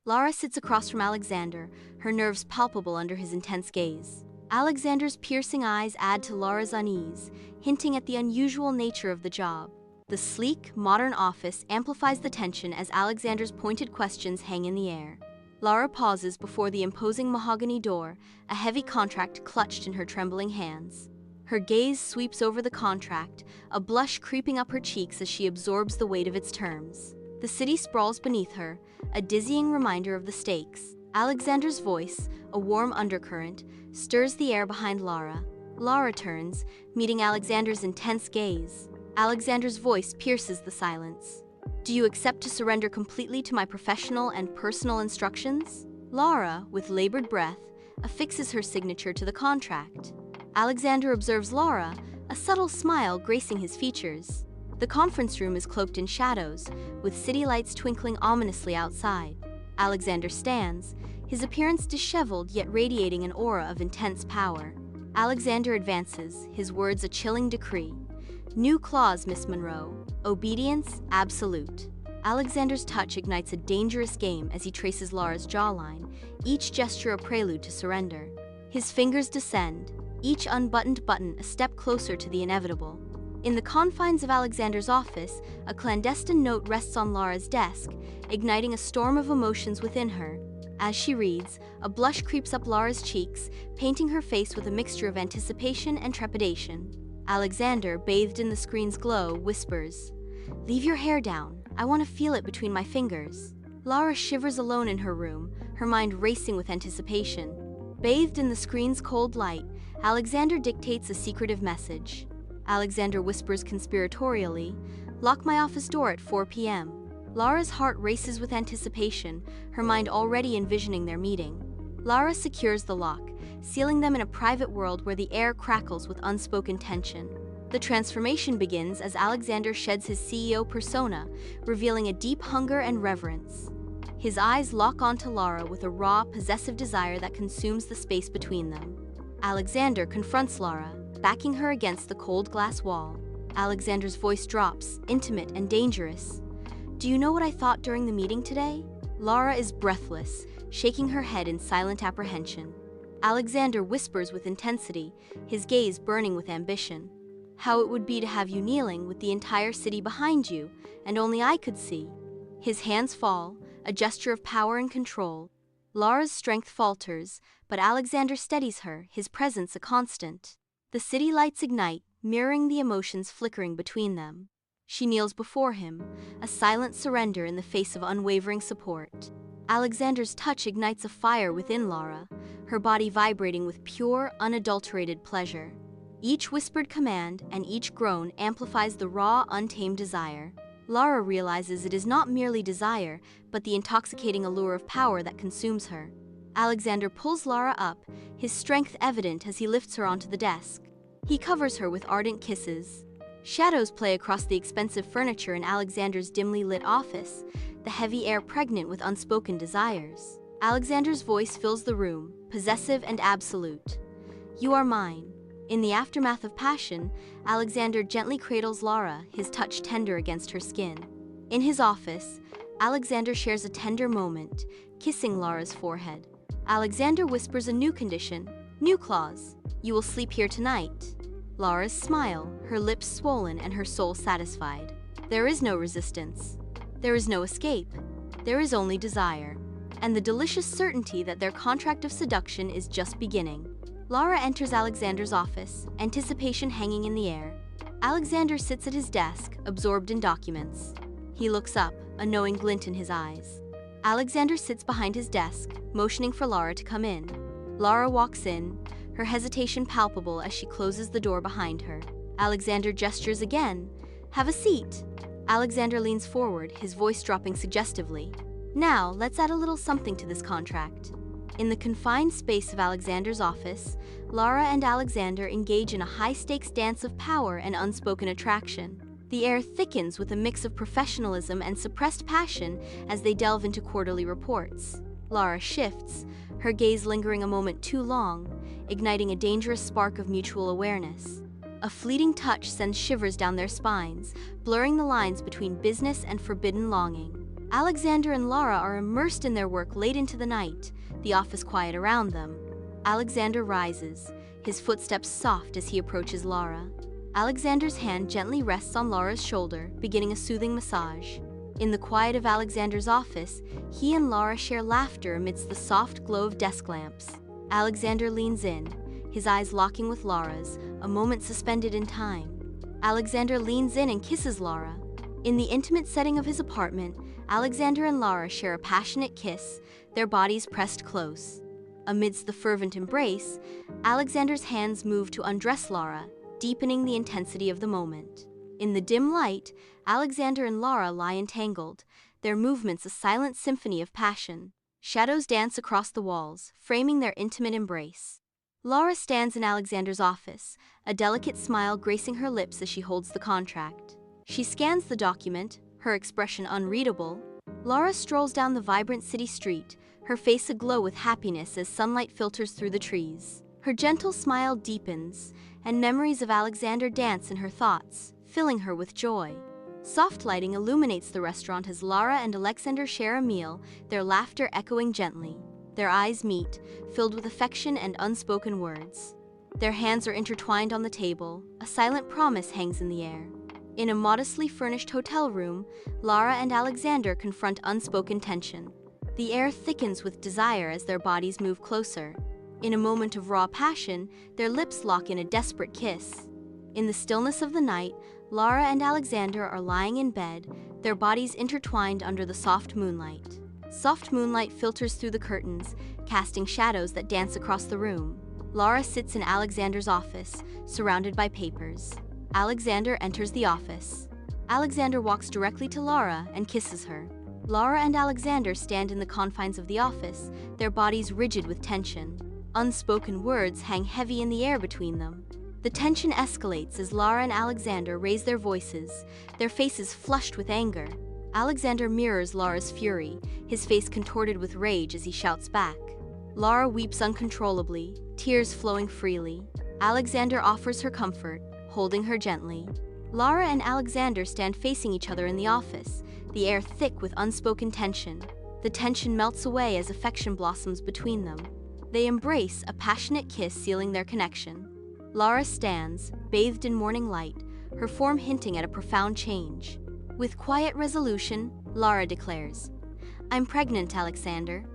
Lara sits across from Alexander, her nerves palpable under his intense gaze. Alexander's piercing eyes add to Lara's unease, hinting at the unusual nature of the job. The sleek, modern office amplifies the tension as Alexander's pointed questions hang in the air. Lara pauses before the imposing mahogany door, a heavy contract clutched in her trembling hands. Her gaze sweeps over the contract, a blush creeping up her cheeks as she absorbs the weight of its terms. The city sprawls beneath her, a dizzying reminder of the stakes. Alexander's voice, a warm undercurrent, stirs the air behind Lara. Lara turns, meeting Alexander's intense gaze. Alexander's voice pierces the silence. "Do you accept to surrender completely to my professional and personal instructions?" Lara, with labored breath, affixes her signature to the contract. Alexander observes Lara, a subtle smile gracing his features. The conference room is cloaked in shadows, with city lights twinkling ominously outside. Alexander stands, his appearance disheveled yet radiating an aura of intense power. Alexander advances, his words a chilling decree. "New clause, Miss Monroe. Obedience absolute." Alexander's touch ignites a dangerous game as he traces Lara's jawline, each gesture a prelude to surrender. His fingers descend, each unbuttoned button a step closer to the inevitable. In the confines of Alexander's office, a clandestine note rests on Lara's desk, igniting a storm of emotions within her. As she reads, a blush creeps up Lara's cheeks, painting her face with a mixture of anticipation and trepidation. Alexander, bathed in the screen's glow, whispers, "Leave your hair down. I want to feel it between my fingers." Lara shivers alone in her room, her mind racing with anticipation. Bathed in the screen's cold light, Alexander dictates a secretive message. Alexander whispers conspiratorially, "Lock my office door at 4 p.m. Lara's heart races with anticipation, her mind already envisioning their meeting. Lara secures the lock, sealing them in a private world where the air crackles with unspoken tension. The transformation begins as Alexander sheds his CEO persona, revealing a deep hunger and reverence. His eyes lock onto Lara with a raw, possessive desire that consumes the space between them. Alexander confronts Lara, backing her against the cold glass wall. Alexander's voice drops, intimate and dangerous. "Do you know what I thought during the meeting today?" Lara is breathless, shaking her head in silent apprehension. Alexander whispers with intensity, his gaze burning with ambition. "How it would be to have you kneeling with the entire city behind you, and only I could see." His hands fall, a gesture of power and control. Lara's strength falters, but Alexander steadies her, his presence a constant. The city lights ignite, mirroring the emotions flickering between them. She kneels before him, a silent surrender in the face of unwavering support. Alexander's touch ignites a fire within Lara, her body vibrating with pure, unadulterated pleasure. Each whispered command and each groan amplifies the raw, untamed desire. Lara realizes it is not merely desire, but the intoxicating allure of power that consumes her. Alexander pulls Lara up, his strength evident as he lifts her onto the desk. He covers her with ardent kisses. Shadows play across the expensive furniture in Alexander's dimly lit office, the heavy air pregnant with unspoken desires. Alexander's voice fills the room, possessive and absolute. "You are mine." In the aftermath of passion, Alexander gently cradles Lara, his touch tender against her skin. In his office, Alexander shares a tender moment, kissing Lara's forehead. Alexander whispers a new condition, new clause. "You will sleep here tonight." Lara's smile, her lips swollen and her soul satisfied. There is no resistance. There is no escape. There is only desire. And the delicious certainty that their contract of seduction is just beginning. Lara enters Alexander's office, anticipation hanging in the air. Alexander sits at his desk, absorbed in documents. He looks up, a knowing glint in his eyes. Alexander sits behind his desk, motioning for Lara to come in. Lara walks in, her hesitation palpable as she closes the door behind her. Alexander gestures again. "Have a seat." Alexander leans forward, his voice dropping suggestively. "Now, let's add a little something to this contract." In the confined space of Alexander's office, Lara and Alexander engage in a high-stakes dance of power and unspoken attraction. The air thickens with a mix of professionalism and suppressed passion as they delve into quarterly reports. Lara shifts, her gaze lingering a moment too long, igniting a dangerous spark of mutual awareness. A fleeting touch sends shivers down their spines, blurring the lines between business and forbidden longing. Alexander and Laura are immersed in their work late into the night, the office quiet around them. Alexander rises, his footsteps soft as he approaches Laura. Alexander's hand gently rests on Laura's shoulder, beginning a soothing massage. In the quiet of Alexander's office, he and Laura share laughter amidst the soft glow of desk lamps. Alexander leans in, his eyes locking with Laura's, a moment suspended in time. Alexander leans in and kisses Laura. In the intimate setting of his apartment, Alexander and Laura share a passionate kiss, their bodies pressed close. Amidst the fervent embrace, Alexander's hands move to undress Laura, deepening the intensity of the moment. In the dim light, Alexander and Laura lie entangled, their movements a silent symphony of passion. Shadows dance across the walls, framing their intimate embrace. Laura stands in Alexander's office, a delicate smile gracing her lips as she holds the contract. She scans the document, her expression unreadable. Laura strolls down the vibrant city street, her face aglow with happiness as sunlight filters through the trees. Her gentle smile deepens, and memories of Alexander dance in her thoughts, filling her with joy. Soft lighting illuminates the restaurant as Laura and Alexander share a meal, their laughter echoing gently. Their eyes meet, filled with affection and unspoken words. Their hands are intertwined on the table, a silent promise hangs in the air. In a modestly furnished hotel room, Laura and Alexander confront unspoken tension. The air thickens with desire as their bodies move closer. In a moment of raw passion, their lips lock in a desperate kiss. In the stillness of the night, Laura and Alexander are lying in bed, their bodies intertwined under the soft moonlight. Soft moonlight filters through the curtains, casting shadows that dance across the room. Laura sits in Alexander's office, surrounded by papers. Alexander enters the office. Alexander walks directly to Laura and kisses her. Laura and Alexander stand in the confines of the office, their bodies rigid with tension. Unspoken words hang heavy in the air between them. The tension escalates as Laura and Alexander raise their voices, their faces flushed with anger. Alexander mirrors Laura's fury, his face contorted with rage as he shouts back. Laura weeps uncontrollably, tears flowing freely. Alexander offers her comfort, holding her gently. Laura and Alexander stand facing each other in the office, the air thick with unspoken tension. The tension melts away as affection blossoms between them. They embrace, a passionate kiss sealing their connection. Laura stands, bathed in morning light, her form hinting at a profound change. With quiet resolution, Laura declares, "I'm pregnant, Alexander."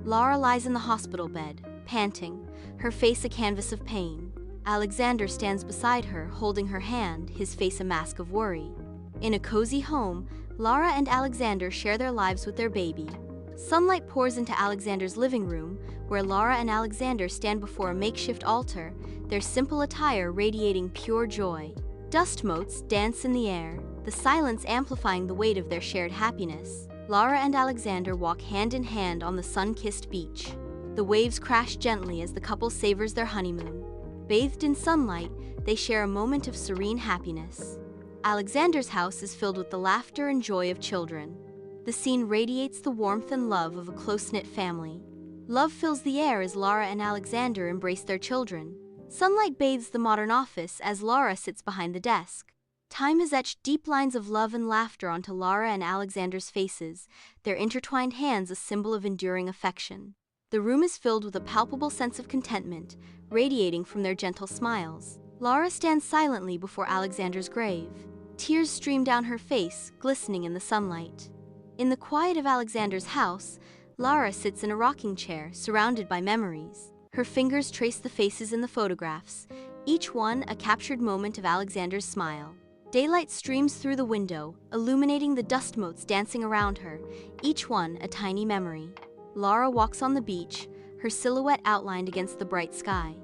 Laura lies in the hospital bed, panting, her face a canvas of pain. Alexander stands beside her, holding her hand, his face a mask of worry. In a cozy home, Laura and Alexander share their lives with their baby. Sunlight pours into Alexander's living room, where Laura and Alexander stand before a makeshift altar, their simple attire radiating pure joy. Dust motes dance in the air, the silence amplifying the weight of their shared happiness. Laura and Alexander walk hand in hand on the sun-kissed beach. The waves crash gently as the couple savors their honeymoon. Bathed in sunlight, they share a moment of serene happiness. Alexander's house is filled with the laughter and joy of children. The scene radiates the warmth and love of a close-knit family. Love fills the air as Laura and Alexander embrace their children. Sunlight bathes the modern office as Laura sits behind the desk. Time has etched deep lines of love and laughter onto Laura and Alexander's faces, their intertwined hands a symbol of enduring affection. The room is filled with a palpable sense of contentment, radiating from their gentle smiles. Laura stands silently before Alexander's grave. Tears stream down her face, glistening in the sunlight. In the quiet of Alexander's house, Laura sits in a rocking chair, surrounded by memories. Her fingers trace the faces in the photographs, each one a captured moment of Alexander's smile. Daylight streams through the window, illuminating the dust motes dancing around her, each one a tiny memory. Laura walks on the beach, her silhouette outlined against the bright sky.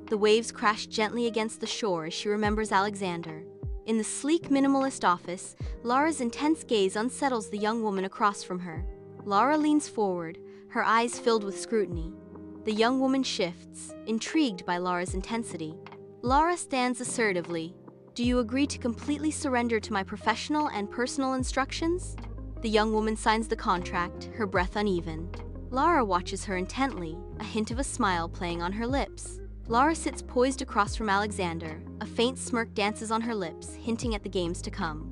The waves crash gently against the shore as she remembers Alexander. In the sleek minimalist office, Laura's intense gaze unsettles the young woman across from her. Laura leans forward, her eyes filled with scrutiny. The young woman shifts, intrigued by Laura's intensity. Laura stands assertively. "Do you agree to completely surrender to my professional and personal instructions?" The young woman signs the contract, her breath uneven. Laura watches her intently, a hint of a smile playing on her lips. Laura sits poised across from Alexander, a faint smirk dances on her lips, hinting at the games to come.